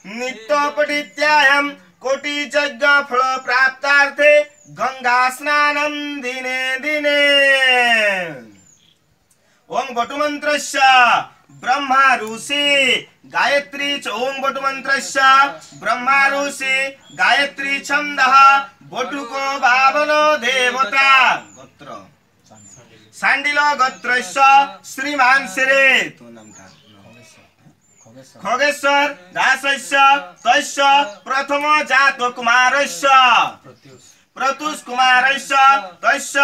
नित्यपठित्यायं कोटि यज्ञ फल प्राप्तार्थे गंगा स्नानं दिने दिने। ओं बटुमन्त्रस्य ब्रह्मा ऋषि गायत्री च ओं बटुमन्त्रस्य ब्रह्मा ऋषि गायत्री छन्दः बटुको भावनो देवता गोत्र सांडिल गोत्रस्य श्रीमान श्री खगेश्वर दासस्य तस्य प्रथम जात कुमारस्य प्रतुष कुमारस्य तस्य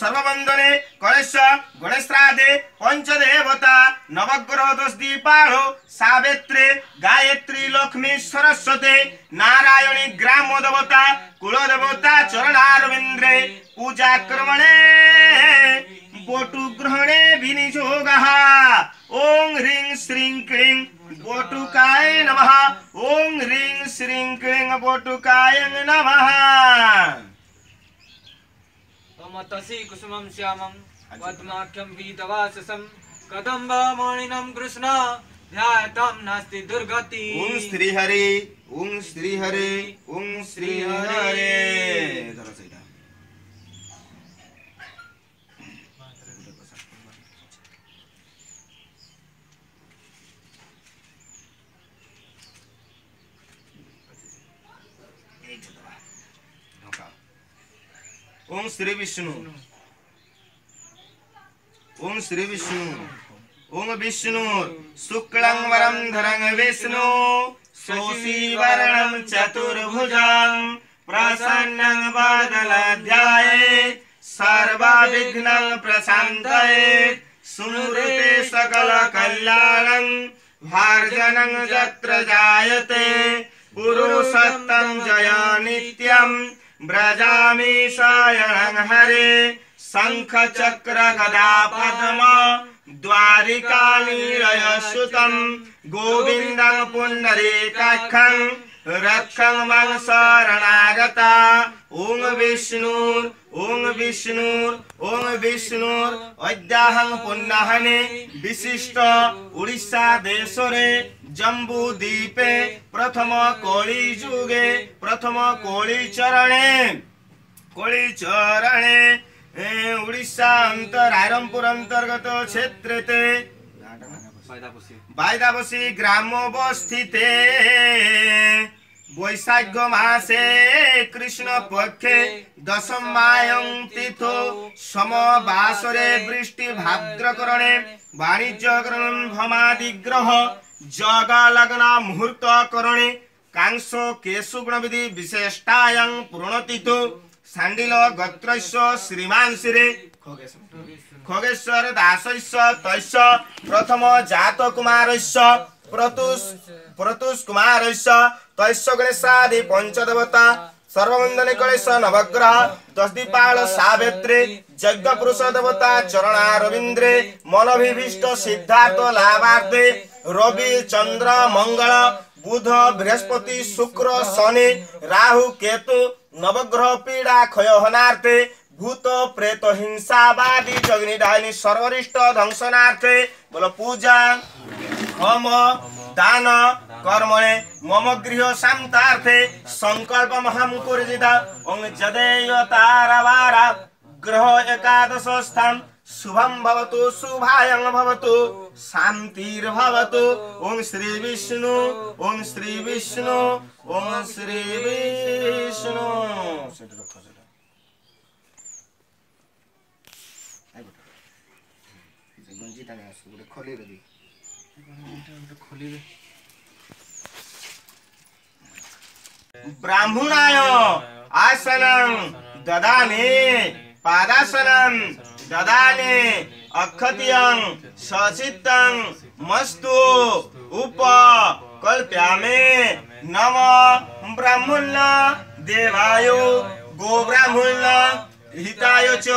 सर्ववंदने कलस्य गणेशराधे पंचदेवता नवग्रह 10 दीपालो सावित्री गायत्री लक्ष्मी सरस्वती नारायणी ग्राम देवता कुलदेवता चरणारविंद्रे पूजा कर्मणे बोटु ग्रहणे विनियोगः। ओं ह्रीं श्रीं क्लीं बोटुकाय नमः। ओं ह्रीं श्रीं क्लीं बोटुकाय नमः। तमतसि कुसुमं श्यामं पद्माख्यं पीतवाससं कदम्बमणिनं कृष्ण ध्यायतां नास्ति दुर्गति। ओं श्री हरि ओं श्री हरि ओं श्री हरि। ओं श्री विष्णु ओं श्री विष्णु ओं विष्णु शुक्लं वरं धरं विष्णु शोषीवर्णं चतुर्भुजं प्रसन्नं वदनध्याये सर्वविघ्नं प्रशान्तये सुनृते सकल कल्याणं भार्जनं यत्र जायते पुरुषोत्तम जय नित्यं ब्रजामि शयनं हरे शंख चक्र गदा पद्म द्वारिका नीलयसुतं गोविन्दं पुण्डरीकाक्षं रक्षं मम शरणागता। ओं विष्णु ओं विष्णु ओं विष्णु अद्याहं पुण्यहने विशिष्ट उड़ीसा देशरे जम्बू द्वीपे प्रथम कोली जुगे प्रथम कोली चरणे उड़ीसा रायरंपुर अंतर्गत क्षेत्रते बायदाबसी ग्रामोवस्थिते वैशाख मासे कृष्ण पक्षे दशमायं तिथो समवासरे वृष्टि भाद्रकरणे वाणिज्यकरणं भमादिग्रह जगलग्न मुहूर्त करणे कांसो केशुगुण विधि विशेषतायं पूर्णतिथो सांडिल गोत्रस्य श्रीमान श्री खगेश्वर दासस्य तस्य प्रथम जात कुमारस्य प्रतुष कुमारस्य तस्य गणेशादि पंचदेवता सर्ववंदने कलेश नवग्रह 10 दीपाल सावित्री यज्ञ पुरुष देवता चरणारविंद्रे मनोभिष्ट सिद्धार्थ लाभार्थे रवि चंद्र मंगल बुध बृहस्पति शुक्र शनि राहु केतु नवग्रह पीड़ा क्षयहनार्थे भूत प्रेत हिंसावादी जग्निडायनी सर्वरिष्ट ध्वंसनार्थे बोलो पूजा होम दान कर्मणे मम गृह शांतार्थे संकल्प महं कुर्जिता। ओं जदेय तारावारा ग्रह एकादश स्थान शुभं भवतु शुभायं भवतु शांतिर्भवतु। ओं श्री विष्णु ओं श्री विष्णु ओं श्री विष्णु। ब्राह्मणाय आसनं ददाने पादासनं ददाने अक्षतियं सचित्तं मस्तु उपकल्प्यामे नमः ब्राह्मण देवाय गो ब्राह्मण हिताय च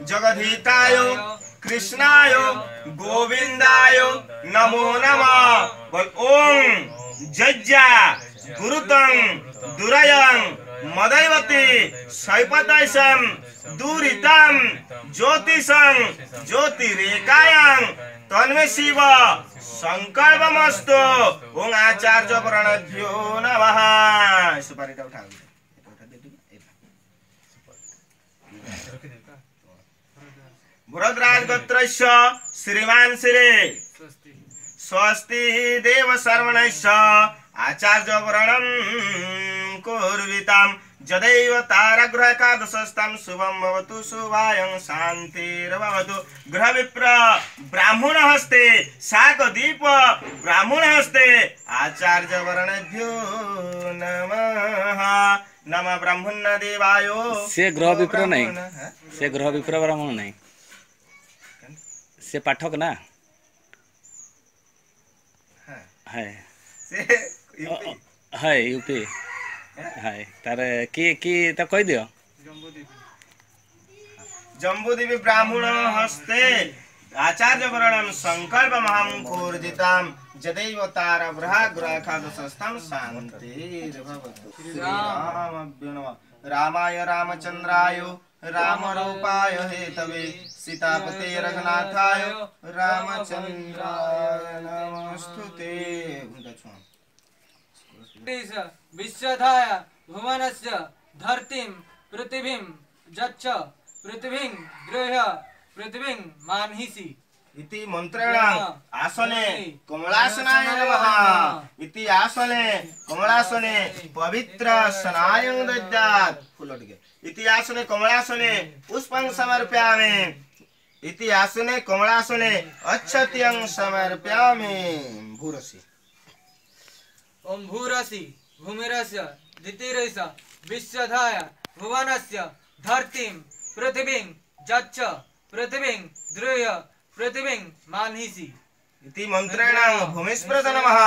जगद्हिताय कृष्णाय गोविंदाय नमो नमः। ओं जज्जा गुरुतं दुरयं मदैवती शैपतैषं दूरितं ज्योतिषं ज्योतिरेकायां तन्मे शिव संकल्पमस्तु। ओं आचार्य वर्णभ्यो नमः। सुपारीटा उठा भरद्राज गोत्रस्य श्रीमान श्री स्वस्ति देव सर्वणस्य आचार्य वर्णं कुर्विताम् जदैव ताराग्रहकादशस्तं शुभं भवतु शुभायं शान्तिर्भवतु। ग्रह विप्र ब्राह्मण हस्ते शाकदीप ब्राह्मण हस्ते आचार्य वर्णेभ्यो नमः। नमः ब्राह्मण देवायो। से ग्रह विप्र नहीं, से ग्रह विप्र ब्राह्मण नहीं, से पाठक ना है है यूपी है तार की तो कह दियो। जम्बूदेवी ब्राह्मण हस्ते आचार्य वर्णं संकल्प महं कूर्जिताम् जदैव तारा ग्रहाग्रहकादशस्तं शान्तिर्भवतु। श्रीरामभ्यो नमः। रामाय रामचन्द्राय रामरूपाय हेतवे सीतापते रघुनाथाय रामचन्द्राय नमोस्तुते। विश्वधाय भुवनस्य धरतीं पृथिवीं जच्च पृथिवीं गृह्य पृथिवीं मान्हिषि इति मंत्रेण आसने कमलासनाय नमः। इति आसने कमलासने पवित्र सनायं दद्यात्। इति आसने कमलासने पुष्पं समर्पयामि। इति आसने कमलासने अक्षत्यं समर्पयामि। भूरसि ओम भूरसि भूमिरस्य द्वितीयरस विश्वधाय भुवनस्य धरतीं पृथिवीं जच्च पृथिवीं द्रव्य पृथिवीं मान्हिषि इति मंत्रेण भूमिस्पृत नमः।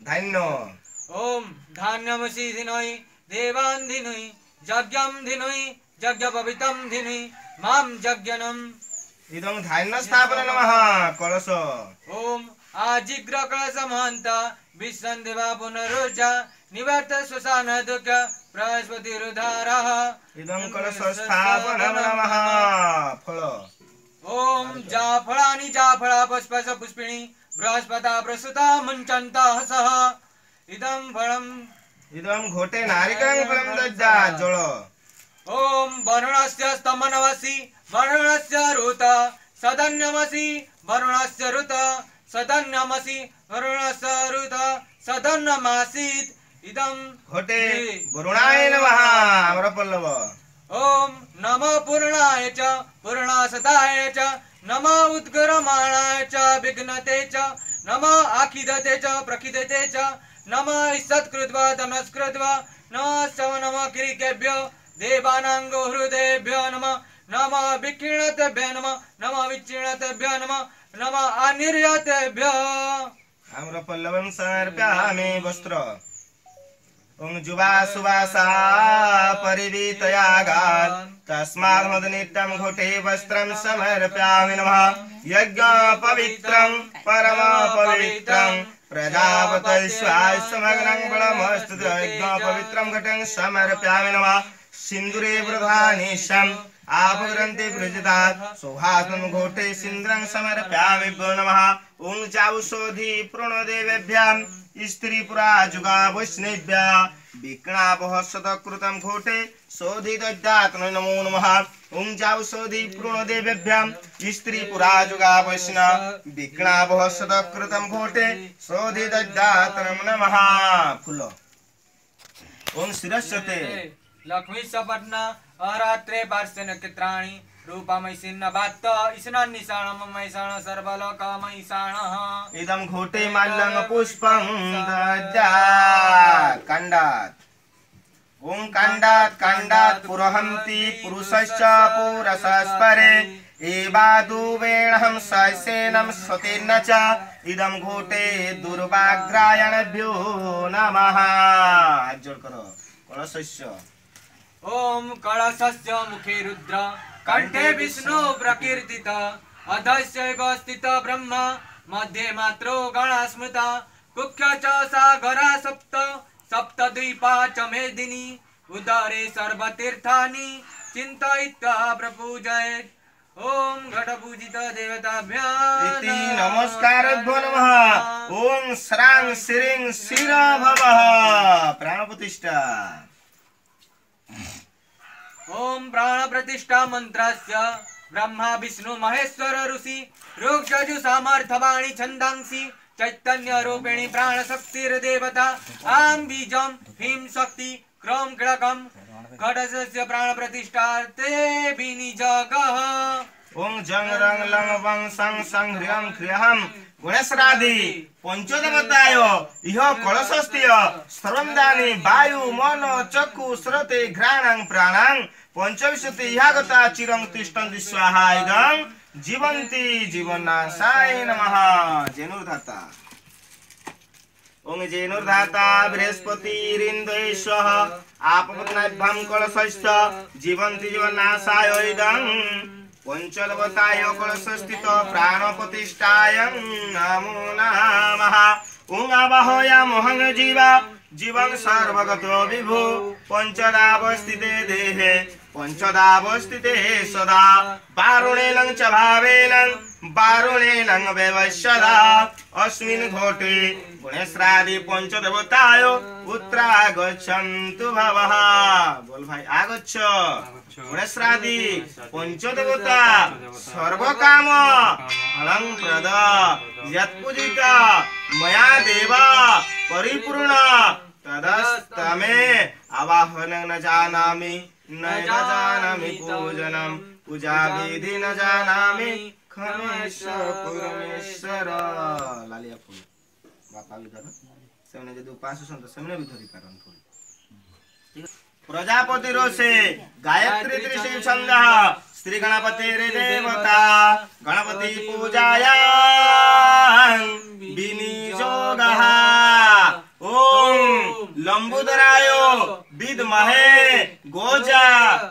धान्य ओम धान्यमसि धिनोहि देवान् धिनोहि यज्ञं धिनोहि यज्ञपवितं धिनोहि मां यज्ञनम् इदं धान्य स्थापन नमः। कलश ओम आजिग्र कलश महंत विश्वन्देवा पुनरुजा निवर्त श्वसान दुःख बृहस्पतिरुधारः इदं कलश स्थापन नमः। फल ओम जाफलानि जाफला पुष्पस पुष्पिणी बृहस्पता प्रसूता मुञ्चन्तः सह इदं फलम् इदं घोटे नारिकेलं फलं दद्यात्। जल ओम वरुणस्य स्तमनमसि वरुणस्य ऋत सदन्यमसि वरुणस्य ऋत सदन्यमसि वरुणस्य ऋत सदन्यमासीत् इदं घोटे वरुणाय नमः। अमरपल्लव ओम नमः पूर्णाय च पूर्णासताय च नमः उद्गरमाणाय च विघ्नते च नमः आखिदते च प्रखिदते च नमः सत्कृत्वा तमस्कृत्वा नमः सव नमः किरीकेभ्यो देवानांगो हृदयेभ्यो नमः नमः विकीर्णतेभ्यो नमः नमः विचीर्णतेभ्यो नमः नमः अनिर्यतेभ्यो। आम्रपल्लवं समर्पयामि। वस्त्र ओं जुवा सुवासा परिवीतयागात् तस्मात् मदनित्यं घोटे वस्त्रं समर्पयामि नमः। यज्ञ पवित्रं परम पवित्रं प्रजापतिस्वाय समग्रं बलमस्तु। यज्ञ पवित्रं घटं समर्पयामि नमः। सिन्दूरे वृधानिशम् आपग्रन्थे वृजदात् सुहासनं घोटे सिन्द्रं समर्पयामि नमः। ओं चावुषोधि प्रणदेवेभ्यां स्त्रीपुरा जुगा वैष्णव्या विक्णापः शतकृतं घोटे शोधि दद्यात् नमो नमः। ओं चावुषोधि प्रणदेवेभ्यां स्त्रीपुरा जुगा वैष्णव विक्णापः शतकृतं घोटे शोधि दद्यात् नमः। फूल ओं शिरस्यते लक्ष्मी सपत्ना अरात्रे पार्श्व नक्षत्राणि रूपमयिषिन्न बात्त ईशाननिशाणमयिषाण सर्वलोकमयिषाणः। इदं घोटे माल्यं पुष्पं दद्यात्। काण्डात् ओं काण्डात् काण्डात् पुरहन्ति पुरुषश्च पुरुषस्परे एवादुवेणहं ससेनं स्वतेन च इदं घोटे दुर्वाग्रायणभ्यो नमः। हाथ जोड़ करो। कलशस्य ओम कलशस्य मुखे रुद्र कंठे विष्णु प्रकीर्तित अधस्यैव स्थित ब्रह्म मध्ये मात्रो गणा स्मृता कुख्य च सागरा सप्त सप्तद्वीपा च मेदिनी उदरे सर्वतीर्थानि चिन्तयित्वा प्रपूजयेत्। ओम घटपूजित देवताभ्याम् इति नमस्कारेभ्यो नमः। ओम श्रां श्रीं शिरा भवः प्राण प्रतिष्ठा। ओम प्राण प्रतिष्ठा मंत्रस्य ब्रह्मा विष्णु महेश्वर ऋषि ऋग्यजु सामर्थवाणी छंदांसी चैतन्य रूपिणी प्राण शक्तिर्देवता आं बीजम ह्रीं शक्ति क्रम क्लकम घटस्य प्राण प्रतिष्ठार्थे विनिजगः। ओम जंग रंग लंग वंग संग संग ह्रियं ह्रियहं गुणेश्वरादि पंचदेवताय इह कलशस्त्य सर्वदानि वायु मन चक्षु श्रोते घ्राणं प्राणं पंचविंशति यागता चिरं तिष्ठन्ति स्वाहा इदं जीवन्ति जीवनाशाय नमः। जेनुर्धाता ओम जेनुर्धाता बृहस्पतिरिन्द्रेश्वः आपपत्नाभ्यां कलशस्य जीवन्ति जीवनाशाय इदं पंचदेवताय कलशस्थित प्राणप्रतिष्ठाय नमो नमः। ओम आवाहयामहं जीवा जीवं सर्वगतो विभु पंचदावस्थिते देहे पंचदावस्थिते सदा वारुणेन च भावेन वारुणेन व्यवशदा अस्मिन् घटे गुणेश्वरादि पंचदेवताय उत्तरागच्छन्तु भवः। बोल भाई आगच्छ गुणेश्वरादि पंचदेवता सर्वकाम फलं प्रद यत्पूजित मया देव परिपूर्ण तदस्तमे आवाहन न जानामि न जानामि पूजनम पूजा विधि न जानामि खमेश्वर परमेश्वर। लालिया फूल बापा भी धर सेमने जदि उपास संत सेमने भी धरि पारन फूल। प्रजापति रोसे गायत्री त्रिशिव छंदः श्री गणपति रे देवता गणपति पूजाया विनियोगः। ओम लंबोदरायो विद्महे गोजा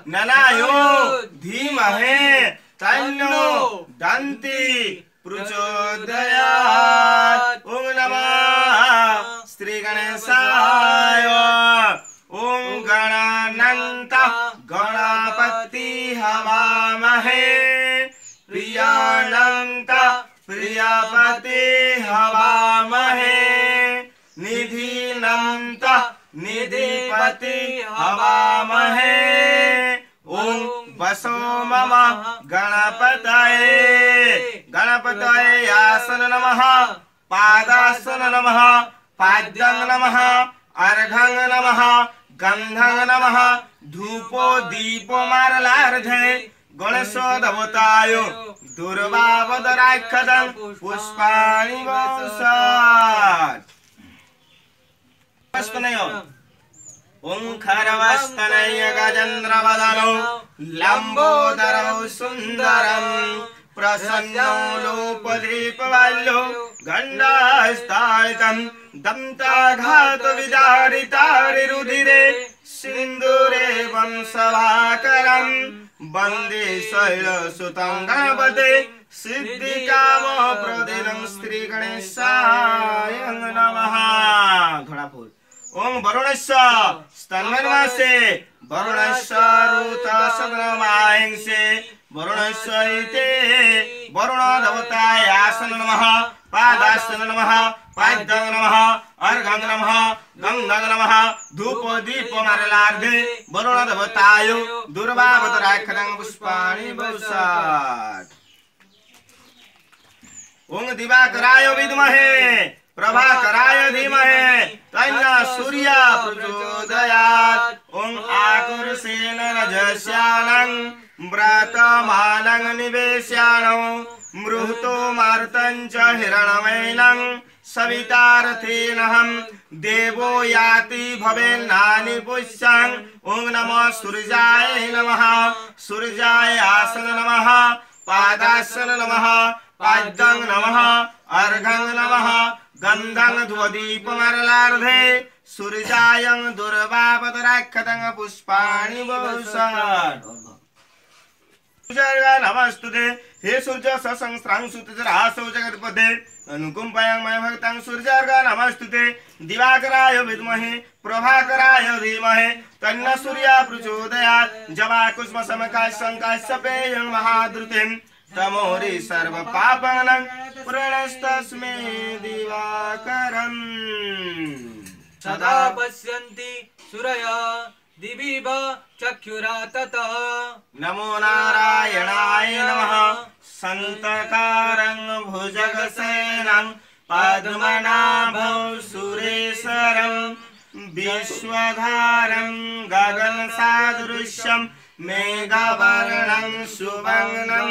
ननायो धीमहे तन्नो दन्ति प्रचोदयात्। ओम नमः श्री गणेशाय। ओम गणानंत गणपति हवामहे प्रियानंत प्रियपति हवामहे निधिनंत निधिपति हवामहे। ओम वसो मम गणपतये गणपतये आसन नमः पादासन नमः पाद्यं नमः अर्घं नमः गंधं नमः धूपो दीपो मारलार्धे गणेश देवताय दुर्वावदराक्षदं पुष्पाणि वंशात्। ओंकारवस्तनय गजेन्द्रवदनो लंबोदरौ सुंदरं प्रसन्नो लोपदीपवाल्यो गंडास्तायतं दंताघात विदारितारिरुधिरे सिंदूरे वंशवाकरं वन्दे शैलसुतं गणपते सिद्धिकामप्रदिनं श्रीगणेशाय नमः। घोड़ाफूल। ओम वरुणस्य स्तन्मन्मासे वरुणस्य ऋतसग्नमायंसे वरुणस्य इते वरुण देवताय आसन नमः पादासन नमः पाद्यं नमः अर्घं नमः गंधं नमः धूप दीप मारलार्धे वरुण देवताय दुर्वावदराक्षदं पुष्पाणि वंशात्। ओम दिवाकराय विद्महे प्रभाकराय धीमहि तन्नो सूर्य प्रचोदयात्। ओम आकुर्षेण रजस्यानं व्रतमानं निवेश्यानो मृतो मार्तं च हिरण्मयनं सवितार्थेनहं देवो याति भवेन्नानि पुष्यं। ओम नमः सूर्याय नमः सूर्याय आसन नमः पादासन नमः पाद्यं नमः अर्घं नमः गंधं धूपदीपमारलार्धे सूर्यायं दुर्वावदराक्षदं पुष्पाणि वंशात्। नमस्तुते हे सूर्य ससंस्रांसुतरासौ जगत्पते अनुकंपायां मय भक्तां सूर्यार्घ नमस्तुते दिवाकराय विद्महे प्रभाकराय धीमहि तन्न सूर्य प्रचोदयात् जवा कुसुम समकाश संकाशपेयं महाद्रुतिं तमोरि सर्व पापानां प्रणस्तस्मै दिवाकरम् सदा पश्यन्ति सूरया दिवीव चक्षुरा ततः नमो नारायणाय नमः संतकारं भुजगसेनं पद्मनाभं सुरेशरं विश्वधारं गगनसादृश्यं मेघवर्णं सुवर्णं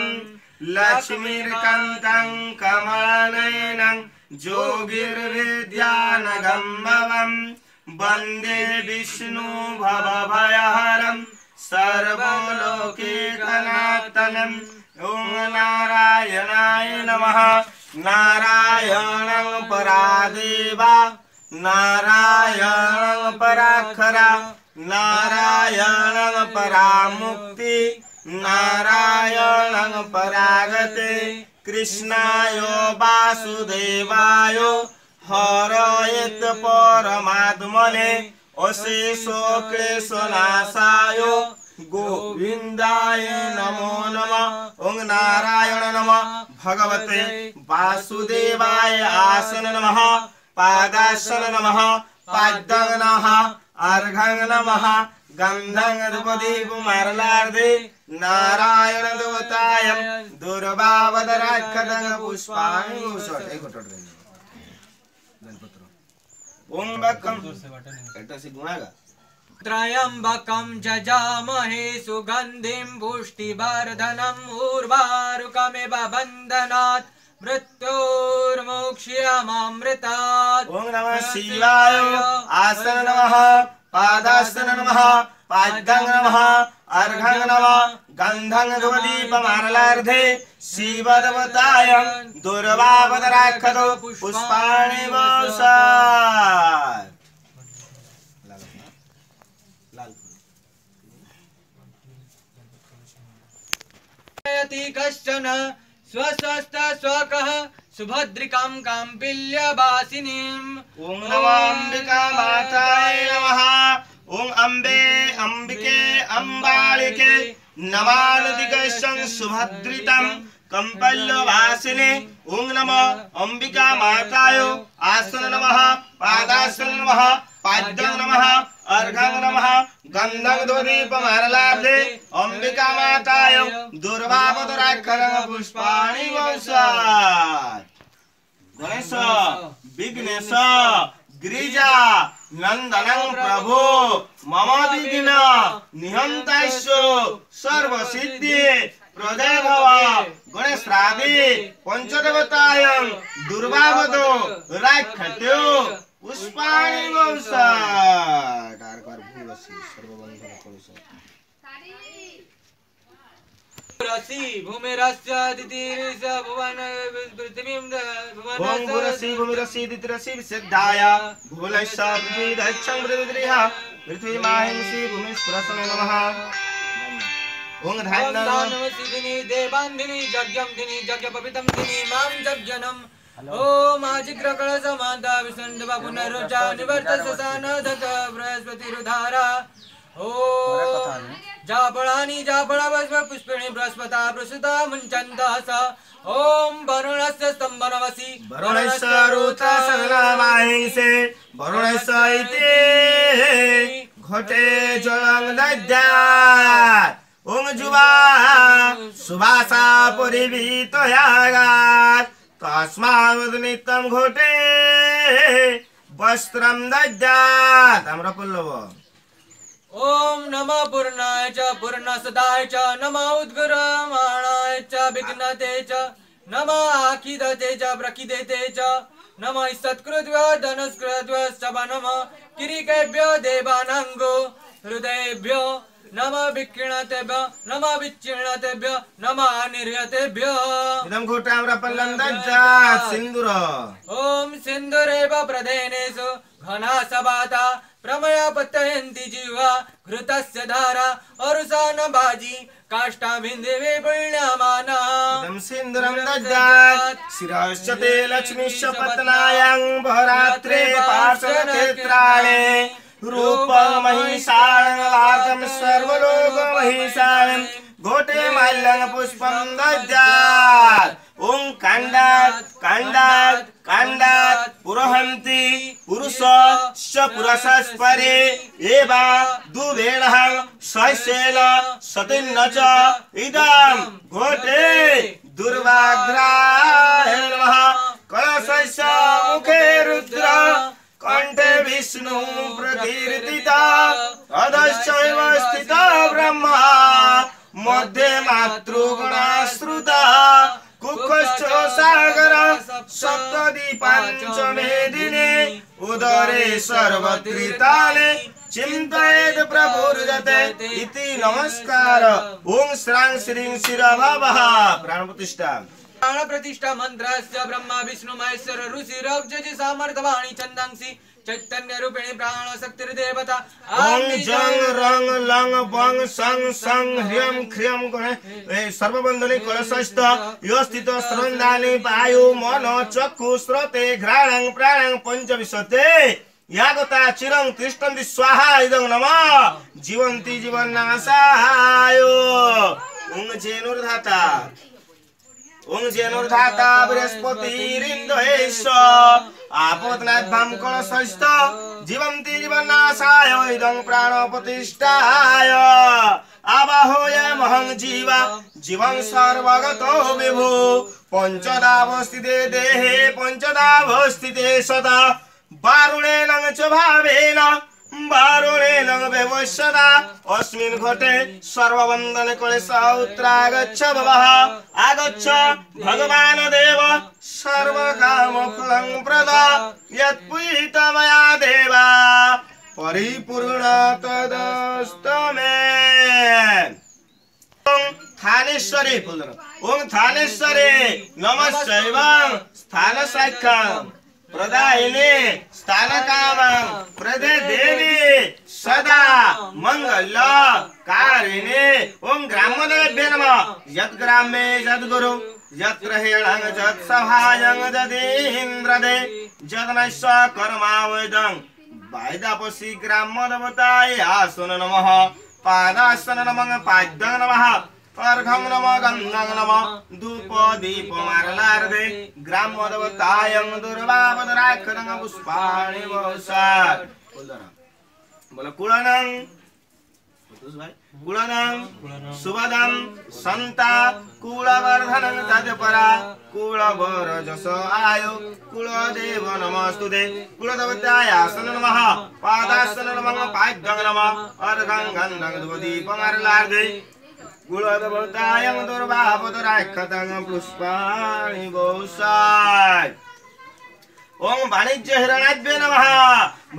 लक्ष्मीकान्तं कमलनयनं जोगिर्विद्यानगम्भवम् वन्दे विष्णु भवभयहरं सर्वलोकैकनाथनं ॐ नारायणाय नमः नारायणं परादेवा नारायणं पराखरा नारायणं परामुक्ति नारायणं परागते कृष्णाय वासुदेवाय हरयेत परमात्मने अशेषो क्लेशनाशाय गोविन्दाय नमो नमः ओं नारायण नमः भगवते वासुदेवाय आसन नमः पादासन नमः पाद्यं नमः अर्घं नमः गन्धं धूपदीपमार्लार्धे नारायण देवताय दुर्वावदराक्षतं पुष्पाणि ओम बकम कैसे गुणागा त्र्यम्बकं जजामहे सुगन्धिं पुष्टिवर्धनम् उर्वारुकमिव बन्धनात् मृत्योर्मोक्ष्यमामृतात् ओम नमः शिवाय आसन नमः पादासन नमः पाद्यं नमः अर्घं नमः गन्धं धूपदीपमार्लार्धे शिवदेवताय दुर्वावदराक्षतो पुष्पाणि वर्षात् यति कश्चन स्वकः सुभद्रिकां काम्पिल्यवासिनीम् ओम नमो अंबिका माताय नमः ओम अंबिके अंबालिके नमानुदिकशं सुभद्रितं कंपल्यवासिने ओम नमो अंबिका माताय आसन नमः पादासन नमः पाद्यं नमः अर्घं नमः गन्धं धूपदीपमार्लार्धे अंबिका माताय दुर्वावदराक्षतं पुष्पाणि वर्षात् गणेश विघ्नेश गिरिजा नंदनं प्रभो मम विघ्न निहन्तास्व सर्वसिद्धि प्रदय भव गणेशरादि पंचदेवतायं दुर्वावदो राक्षतो पुष्पाणि वर्षात् रसि भूमिरस्य दितिरस्य भुवन पृथ्वीं ओम गुरसि भूमिरसि दितिरसि विशुद्धाय भूलस्य पृथ्वीदक्षं पृथ्वीः पृथ्वी माहिंसि भूमिस्पृशने नमः ओम धान्यसिदिनी देवान्दिनी यज्ञं दिनी यज्ञपवितं दिनी मां यज्ञनम् ओम आजिग्रकलसमादा विसन्दवा पुनरुजा निवर्तससान दत बृहस्पतिरुधारा ओम जापळानि जापळवस्व पुष्पिणी बृहस्पता प्रसुता मुञ्चन्दस ओम वरुणस्य स्तम्भनवसि वरुणस्य ऋतसलमाहिंसे वरुणस्य इति घटे जलं दद्यात् ओम जुवा सुवासा परिवीतयागात् तस्मात् नित्यं घटे वस्त्रं दद्यात् आम्रपल्लव ओम नमः पूर्णाय च पूर्णसदाय च नमः उद्गरमाणाय च विघ्नते च नमः आखिदते च प्रखिदते च नमः सत्कृत्वा धनस्कृत्वा नमः किरीकेभ्यो देवानांगो हृदयेभ्यो नमः विकीर्णतेभ्यो नमः विचीर्णतेभ्यो नमः निर्यतेभ्यो इदं घोटाम्रपल्लं दद्यात् सिन्दूर ओम सिन्दूरेव प्रदेनेषु घनासवाता प्रमया पतयन्ति जीवा घृतस्य धारा अरुसा न बाजी काष्ठाभिन्देवे पुण्यमाना इदं सिन्दूरं दद्यात् शिरश्च ते लक्ष्मीश्च पत्नायां भरात्रे पार्श्वक्षेत्राणि रूपं महिषाणं सर्वलोकमहिषाणं घोटे माल्यं पुष्पं दद्यात् ओं काण्डात् काण्डात् काण्डात् पुरोहन्ति पुरुषश्च पुरुषस्परे एवा दुवेणः शैशेन सतिन्न च इदं घोटे दुर्वाघ्राय नमः कलशस्य मुखे रुद्र कंठे विष्णु प्रकीर्तिता अधश्चैव स्थिता ब्रह्मा मध्ये मातृगुणाश्रुता कुक्षश्च सागर सप्तदीपाञ्चमेदिने उदरे सर्वत्रिताले चिन्तयेत् प्रभुर्जते इति नमस्कार ओं श्रां श्रीं शिरभावः प्राणप्रतिष्ठा प्राण प्रतिष्ठा मंत्रस्य ब्रह्मा विष्णु महेश्वर ऋषि रवजि सामर्थवाणी चंदांसी चैतन्य रूपिणी प्राण शक्ति देवता ओं जंग रंग लंग बंग संग संग ह्रियं ख्रियं गणे सर्वबंधने कलशस्थ यो स्थित स्रवन्दानि वायु मनो चक्षु श्रोते घ्राणं प्राणं पंचविंशते यागता चिरं तिष्ठन्ति स्वाहा इदं नमः जीवन्ति जीवन्नाशाय ओं जेनुर्धाता ओं जेनुर्धाता बृहस्पतिरिन्द्रेश आपदनाभं कलशस्थ जीवन्ति जीवन्नाशाय इदं प्राणप्रतिष्ठाय आवाहयामहं जीवं सर्वगतो विभु पञ्चदावस्थिते देहे पञ्चदावस्थिते सदा वारुणेन च भावेन वारुणेन व्यवस्यता अस्मिन् घटे सर्ववन्दने कलशौत्रागच्छ भवः आगच्छ भगवान् देव सर्वकामफलं प्रद यत्पूजित मया देवा परिपूर्ण तदस्तु मे ओं थानेश्वरी ओं थानेश्वरी नमश्चैवं स्थानसाख्यं प्रदायिने स्थानकामं प्रदे देवी सदा मंगल कारिणे ओं ग्रामदेव्ये नमः यद्ग्रामे यद्गुरु यत्र हेळं यत्सभायं यदीन्द्रदे यद्नैष कर्मावेदं वायदापसि ग्रामदेवताय आसन नमः पादासन नमः पाद्यं नमः अर्घं नमः गन्धं नमः धूप दीप मारलार्दे ग्रामदेवतायं दुर्वापदराक्षतं पुष्पाणि वसात् बोलो कुलनं कुलनं सुभदं सन्ता कुलवर्धनं तत्परा कुलवरजस आयु कुलदेव नमस्तुते कुलदेवताय आसन नमः पादासन नमः पाद्यं नमः अर्घं गन्धं धूप दीप मारलार्दे कुलदेवतायं दुर्वापदराक्षतं पुष्पाणि वसात् ओं वाणिज्य हिरणाभ्ये नमः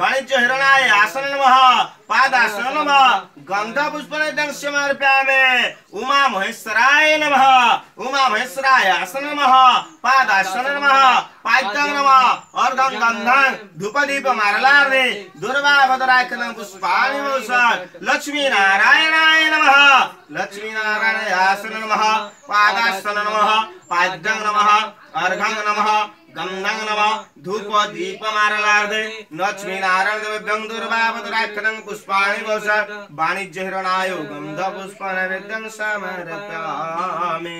वाणिज्य हिरणाय आसन नमः पादासन नमः गंध पुष्पं समर्पयामि उमा महेश्वराय नमः उमा महेश्वराय आसन नमः पादासन नमः पाद्यं नमः अर्घं गन्धं धूपदीप मारलार्दे दुर्वापदराक्षतं पुष्पाणि वसात् लक्ष्मी नारायणाय नमः लक्ष्मी नारायणाय आसन नमः पादासन नमः पाद्यं नमः अर्घं नमः गंधं नमः धूप दीप मारलार्दे लक्ष्मी नारायण देवभ्यं दुर्वापदराक्षतं पुष्पाणि वसात् वाणिज्य हिरणाय गंध पुष्प नैवेद्यं समर्पयामि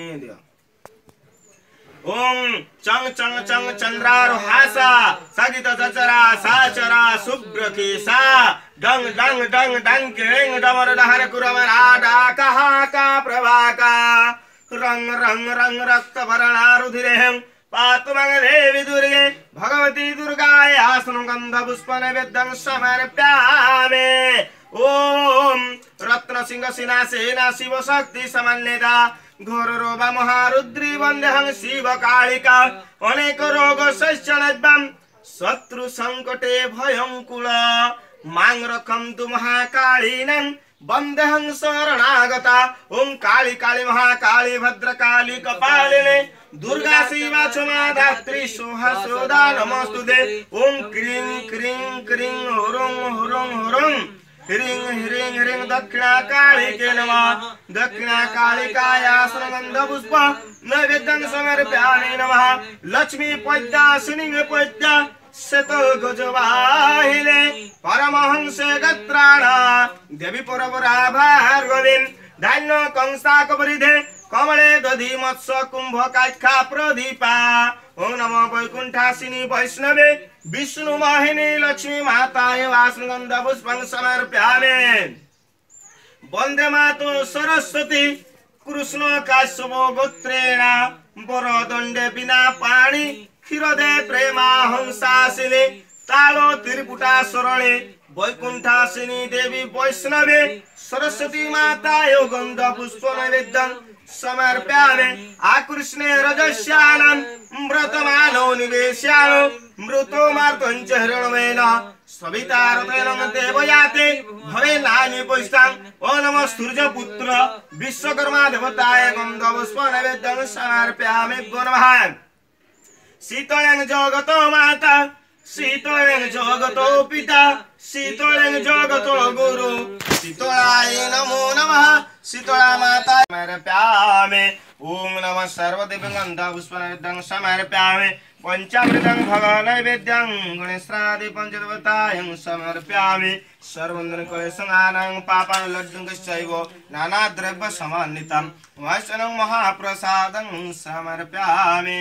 ओं चंग चंग चंग चंद्रारुहासा सगित चचरा साचरा शुभ्रकेशा डंग डंग डंग डंग किंग डमर डहर कुरवरा डाका का प्रभाका रंग रंग रंग रक्त भरणा रुधिरेहं पातु मं देवी दुर्गे भगवती दुर्गाय आसनं गंध पुष्प नैवेद्यं समर्पयामि ओम रत्न सिंह सिनासेना शिव शक्ति समन्विता घोर रोग महारुद्री वंदेहं शिव कालिका अनेक रोग शैश्चनद्वं शत्रु संकटे भयंकुल मां रक्षन्तु महाकालीनं वंदेहं शरणागता ओं काली काली महाकाली भद्रकाली कपालिने दुर्गा शिवा क्षमा धात्री सोहा सोदा नमस्तुते ओं क्रीं क्रीं क्रीं हुरुं हुरुं हुरुं ह्रीं ह्रीं ह्रीं दक्षिणा कालिके नमः दक्षिणा कालिकाया सुगंध पुष्प नैवेद्यं समर्पयामि नमः लक्ष्मी पद्मासिनी पद्मा शत गजवाहिने परमहंसे गत्राणा देवी परपरा भार्गवीं धान्य कंसा कपरिधे कमले दधि मत्स्य कुंभ काख्या प्रदीपा ओम नमो वैकुंठासिनी वैष्णवे विष्णु वाहिनी लक्ष्मी माताय वासुगंध पुष्पं समर्पयामि वंदे मातो सरस्वती कृष्ण काश्यप गोत्रेण वरदंडे बिना पाणी क्षीरदे प्रेमा हंसासिनी तालो त्रिपुटा सरणे वैकुंठासिनी देवी वैष्णवे सरस्वती माताय गंध पुष्प नैवेद्यं समर्पयामि आकृष्णे रजस्यानं व्रतमानो निवेश्यानो मृतो मार्तञ्च हिरण्मयेन सवितारतेन देवयाते भवे नानि वैष्णं ओ नमः सूर्यपुत्र विश्वकर्मा देवताय गंध पुष्प नैवेद्यं समर्पयामि नमः शीतलं जगतो माता शीतलं जगतो पिता शीतलं जगतो गुरु शीतलाय नमो नमः शीतला माता समर्पयामि ओम नमः सर्वदेवगंधा पुष्पनैवेद्यं समर्पयामि पंचामृतं भग नैवेद्यं गणेशादि पंचदेवतायं समर्पयामि सर्वन्द्रकलेशनानं पापान् लड्डुकश्चैव नानाद्रव्य समन्वितं वैष्णवं महाप्रसादं समर्पयामि।